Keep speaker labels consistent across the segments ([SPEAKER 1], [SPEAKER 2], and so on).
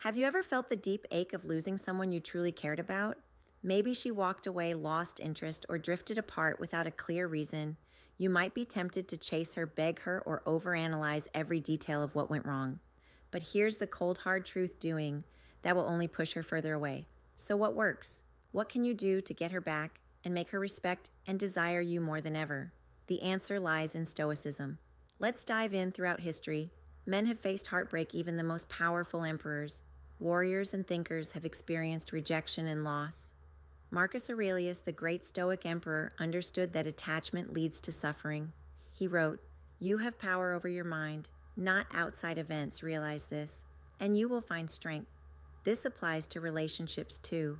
[SPEAKER 1] Have you ever felt the deep ache of losing someone you truly cared about? Maybe she walked away, lost interest, or drifted apart without a clear reason. You might be tempted to chase her, beg her, or overanalyze every detail of what went wrong. But here's the cold, hard truth doing that will only push her further away. So what works? What can you do to get her back and make her respect and desire you more than ever? The answer lies in Stoicism. Let's dive in. Throughout history, men have faced heartbreak. Even the most powerful emperors, warriors, and thinkers have experienced rejection and loss. Marcus Aurelius, the great Stoic emperor, understood that attachment leads to suffering. He wrote, "You have power over your mind, not outside events. Realize this, and you will find strength." This applies to relationships too.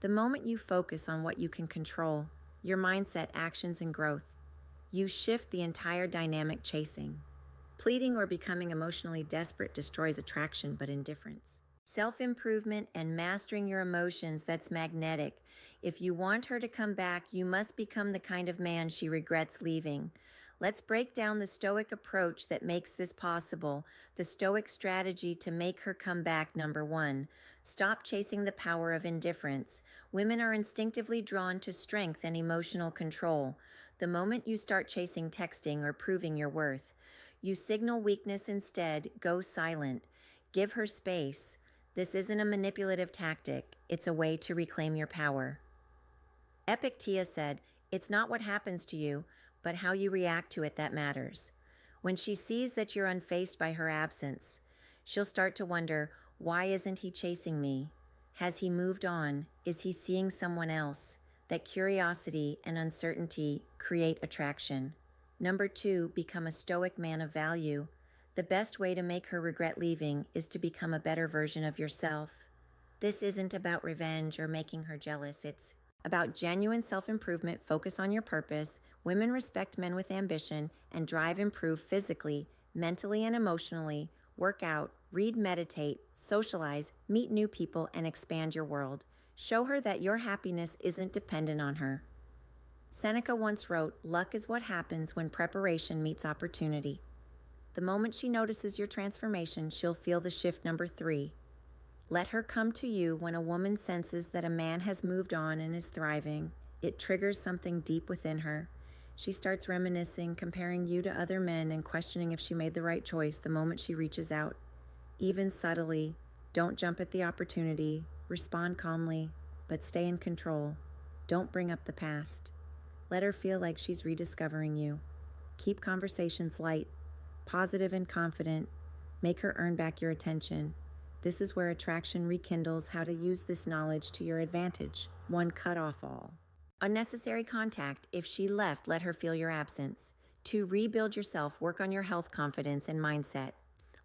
[SPEAKER 1] The moment you focus on what you can control, your mindset, actions, and growth, you shift the entire dynamic. Chasing, pleading, or becoming emotionally desperate destroys attraction, but indifference. Self-improvement and mastering your emotions, that's magnetic. If you want her to come back, you must become the kind of man she regrets leaving. Let's break down the Stoic approach that makes this possible. The Stoic strategy to make her come back. Number 1, stop chasing the power of indifference. Women are instinctively drawn to strength and emotional control. The moment you start chasing texting or proving your worth, you signal weakness. Instead, go silent. Give her space. This isn't a manipulative tactic. It's a way to reclaim your power. Epictetus said, "It's not what happens to you, but how you react to it that matters." When she sees that you're unfazed by her absence, she'll start to wonder, why isn't he chasing me? Has he moved on? Is he seeing someone else? That curiosity and uncertainty create attraction. Number 2, become a Stoic man of value. The best way to make her regret leaving is to become a better version of yourself. This isn't about revenge or making her jealous. It's about genuine self-improvement. Focus on your purpose. Women respect men with ambition and drive. Improve physically, mentally, and emotionally. Work out, read, meditate, socialize, meet new people, and expand your world. Show her that your happiness isn't dependent on her. Seneca once wrote, "Luck is what happens when preparation meets opportunity." The moment she notices your transformation, she'll feel the shift. Number 3, let her come to you. When a woman senses that a man has moved on and is thriving, it triggers something deep within her. She starts reminiscing, comparing you to other men, and questioning if she made the right choice. The moment she reaches out, even subtly, don't jump at the opportunity. Respond calmly, but stay in control. Don't bring up the past. Let her feel like she's rediscovering you. Keep conversations light, positive, and confident. Make her earn back your attention. This is where attraction rekindles. How to use this knowledge to your advantage. 1, cut off all unnecessary contact. If she left, let her feel your absence. 2, rebuild yourself. Work on your health, confidence, and mindset.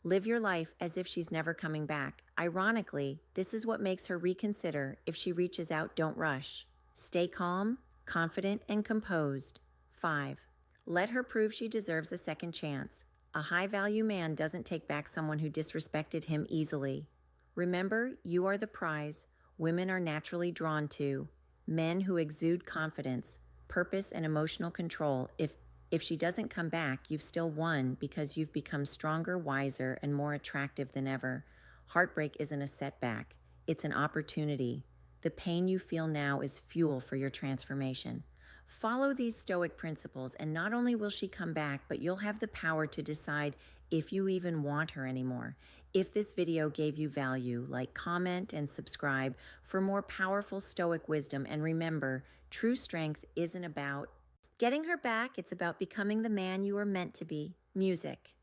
[SPEAKER 1] Live your life as if she's never coming back. Ironically, this is what makes her reconsider. If she reaches out, don't rush. Stay calm, confident, and composed. 5, let her prove she deserves a second chance. A high-value man doesn't take back someone who disrespected him easily. Remember, you are the prize women are naturally drawn to. Men who exude confidence, purpose, and emotional control. If she doesn't come back, you've still won, because you've become stronger, wiser, and more attractive than ever. Heartbreak isn't a setback. It's an opportunity. The pain you feel now is fuel for your transformation. Follow these Stoic principles, and not only will she come back, but you'll have the power to decide if you even want her anymore. If this video gave you value, like, comment, and subscribe for more powerful Stoic wisdom. And remember, true strength isn't about getting her back. It's about becoming the man you are meant to be. Music.